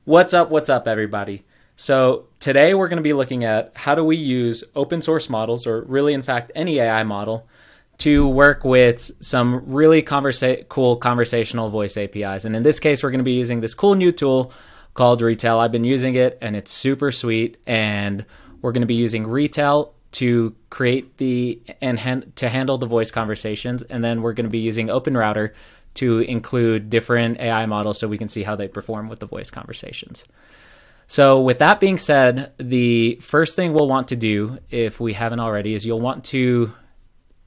What's up, everybody? So today we're going to be looking at how do we use open source models, or really, in fact, any AI model, to work with some really cool conversational voice APIs. And in this case, we're going to be using this cool new tool called Retell. I've been using it, and it's super sweet. And we're going to be using Retell to create to handle the voice conversations, and then we're going to be using OpenRouter to include different AI models so we can see how they perform with the voice conversations. So with that being said, the first thing we'll want to do, if we haven't already, is you'll want to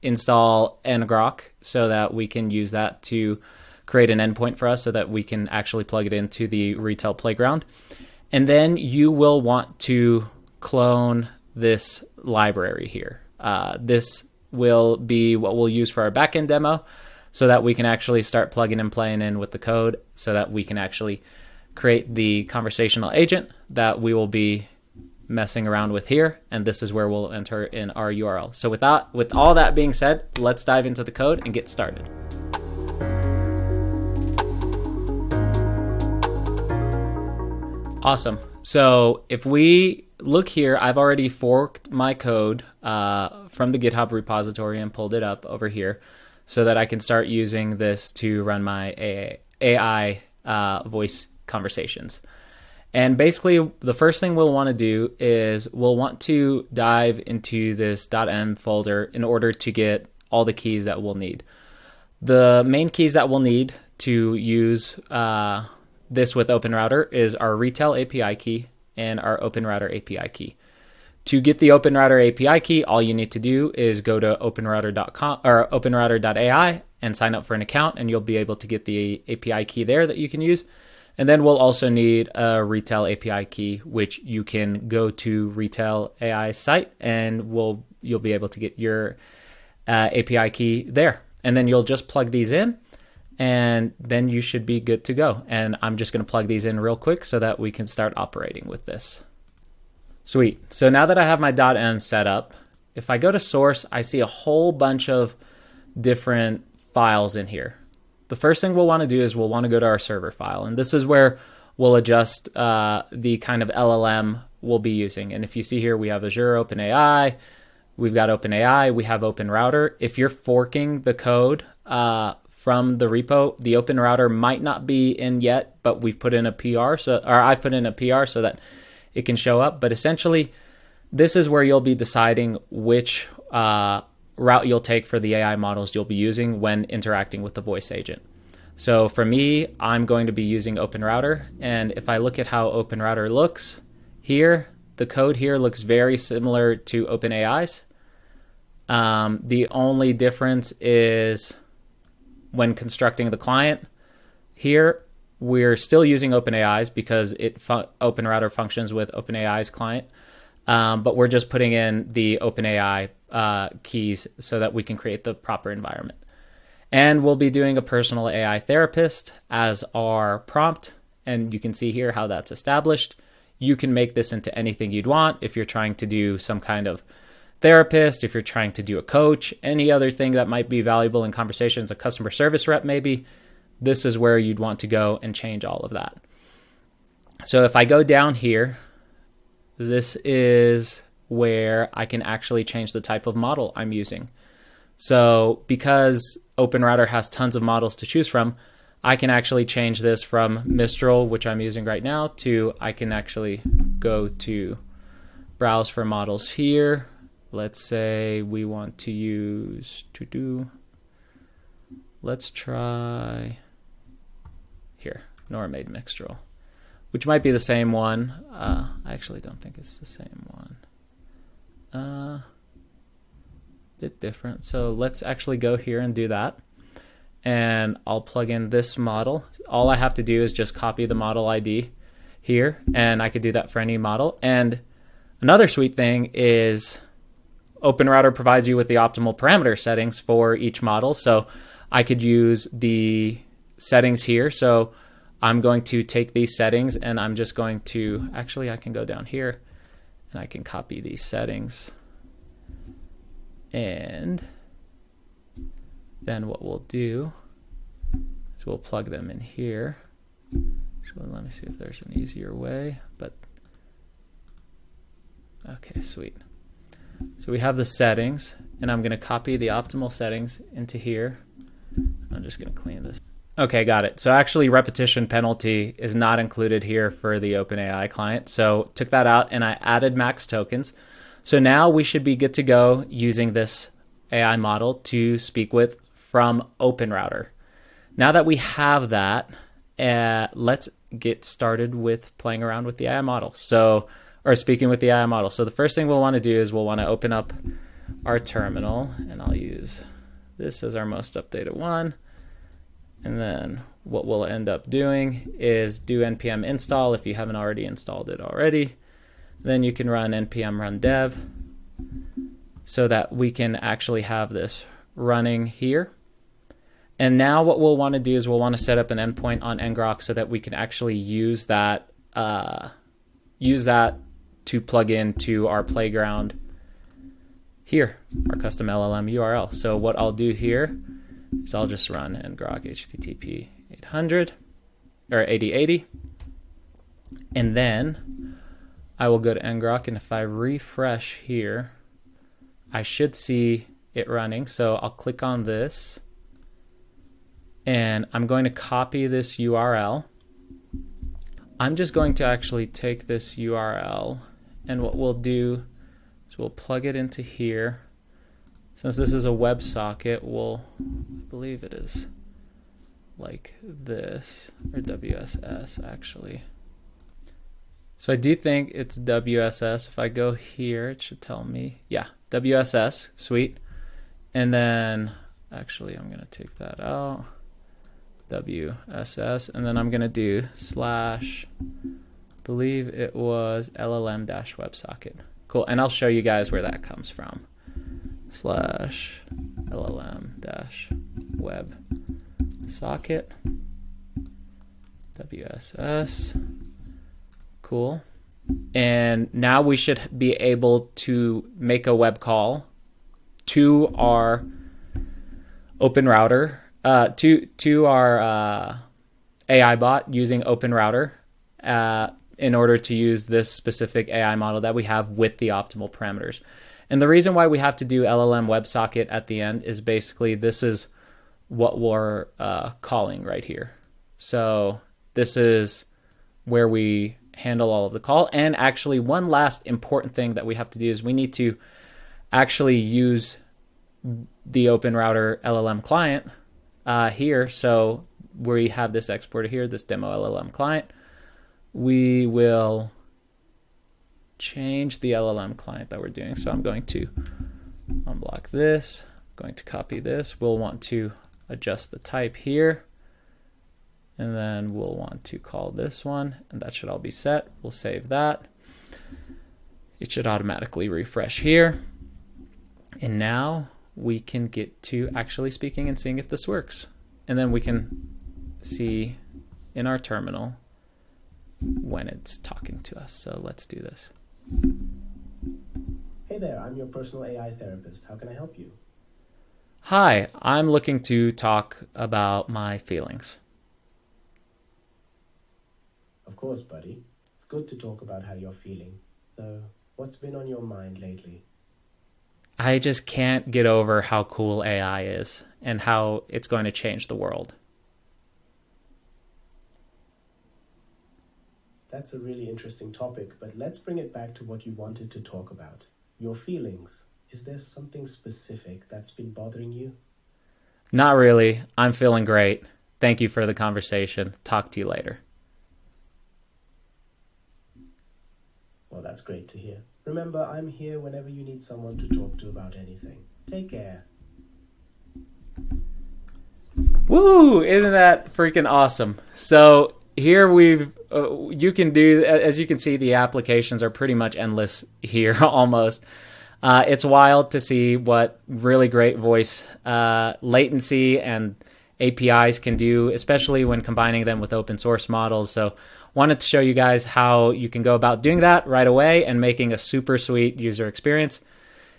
install Ngrok so that we can use that to create an endpoint for us so that we can actually plug it into the Retell playground. And then you will want to clone this library here. This will be what we'll use for our backend demo, so that we can actually start plugging and playing in with the code so that we can actually create the conversational agent that we will be messing around with here. And this is where we'll enter in our URL. So with all that being said, let's dive into the code and get started. Awesome. So if we look here, I've already forked my code from the GitHub repository and pulled it up over here, so that I can start using this to run my AI voice conversations. And basically, the first thing we'll want to do is we'll want to dive into this .m folder in order to get all the keys that we'll need. The main keys that we'll need to use this with OpenRouter is our Retell API key and our OpenRouter API key. To get the OpenRouter API key, all you need to do is go to openrouter.com or openrouter.ai and sign up for an account, and you'll be able to get the API key there that you can use. And then we'll also need a Retell API key, which you can go to Retell AI's site, and you'll be able to get your API key there. And then you'll just plug these in, and then you should be good to go. And I'm just going to plug these in real quick so that we can start operating with this. Sweet. So now that I have my .m set up, if I go to source, I see a whole bunch of different files in here. The first thing we'll want to do is we'll want to go to our server file, and this is where we'll adjust the kind of LLM we'll be using. And if you see here, we have Azure OpenAI, we've got OpenAI, we have OpenRouter. If you're forking the code from the repo, the OpenRouter might not be in yet, but we've put in a PR, I've put in a PR so that it can show up. But essentially, this is where you'll be deciding which route you'll take for the AI models you'll be using when interacting with the voice agent. So for me, I'm going to be using OpenRouter. And if I look at how OpenRouter looks here, the code here looks very similar to OpenAI's. The only difference is when constructing the client here, we're still using OpenAI's because OpenRouter functions with OpenAI's client, but we're just putting in the OpenAI keys so that we can create the proper environment. And we'll be doing a personal AI therapist as our prompt, and you can see here how that's established. You can make this into anything you'd want. If you're trying to do some kind of therapist, if you're trying to do a coach, any other thing that might be valuable in conversations, a customer service rep maybe, this is where you'd want to go and change all of that. So if I go down here, this is where I can actually change the type of model I'm using. So because OpenRouter has tons of models to choose from, I can actually change this from Mistral, which I'm using right now, to I can actually go to browse for models here. Let's say we want to use let's try here, Normade Mixtral, which might be the same one. I actually don't think it's the same one. Bit different. So let's actually go here and do that. And I'll plug in this model. All I have to do is just copy the model ID here, and I could do that for any model. And another sweet thing is OpenRouter provides you with the optimal parameter settings for each model. So I could use the settings here. So I'm going to take these settings, and I'm just going to, actually I can go down here and I can copy these settings. And then what we'll do is we'll plug them in here Actually, let me see if there's an easier way, but okay, sweet. So we have the settings, and I'm going to copy the optimal settings into here. I'm just going to clean this. Okay, got it. So actually repetition penalty is not included here for the OpenAI client. So took that out and I added max tokens. So now we should be good to go using this AI model to speak with from OpenRouter. Now that we have that, let's get started with playing around with the AI model. Or speaking with the AI model. So the first thing we'll want to do is we'll want to open up our terminal, and I'll use this as our most updated one. And then what we'll end up doing is do npm install if you haven't already installed it already. Then you can run npm run dev so that we can actually have this running here. And now what we'll want to do is we'll want to set up an endpoint on Ngrok so that we can actually use that to plug into our playground here, our custom LLM URL. So what I'll do here is I'll just run Ngrok HTTP 800 or 8080, and then I will go to Ngrok, and if I refresh here, I should see it running. So I'll click on this, and I'm going to copy this URL. I'm just going to actually take this URL, and what we'll do is we'll plug it into here. Since this is a WebSocket, I believe it is like this, or WSS actually. So I do think it's WSS. If I go here, it should tell me, yeah, WSS, sweet. And then, actually I'm gonna take that out, WSS, and then I'm gonna do / believe it was LLM-WebSocket. Cool, and I'll show you guys where that comes from. / LLM-WebSocket, WSS, cool. And now we should be able to make a web call to our OpenRouter, to our AI bot using OpenRouter, in order to use this specific AI model that we have with the optimal parameters. And the reason why we have to do LLM WebSocket at the end is basically this is what we're calling right here. So this is where we handle all of the call. And actually one last important thing that we have to do is we need to actually use the OpenRouter LLM client here. So we have this exported here, this demo LLM client. We will change the LLM client that we're doing. So I'm going to unblock this, going to copy this. We'll want to adjust the type here, and then we'll want to call this one, and that should all be set. We'll save that. It should automatically refresh here. And now we can get to actually speaking and seeing if this works. And then we can see in our terminal when it's talking to us. So let's do this. Hey there, I'm your personal AI therapist. How can I help you? Hi, I'm looking to talk about my feelings. Of course, buddy. It's good to talk about how you're feeling. So, what's been on your mind lately? I just can't get over how cool AI is and how it's going to change the world. That's a really interesting topic, but let's bring it back to what you wanted to talk about. Your feelings. Is there something specific that's been bothering you? Not really. I'm feeling great. Thank you for the conversation. Talk to you later. Well, that's great to hear. Remember, I'm here whenever you need someone to talk to about anything. Take care. Woo! Isn't that freaking awesome? So here you can do, as you can see, the applications are pretty much endless here almost. It's wild to see what really great voice latency and APIs can do, especially when combining them with open source models. So wanted to show you guys how you can go about doing that right away and making a super sweet user experience.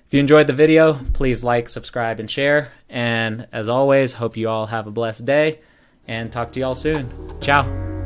If you enjoyed the video, please like, subscribe, and share. And as always, hope you all have a blessed day and talk to you all soon. Ciao.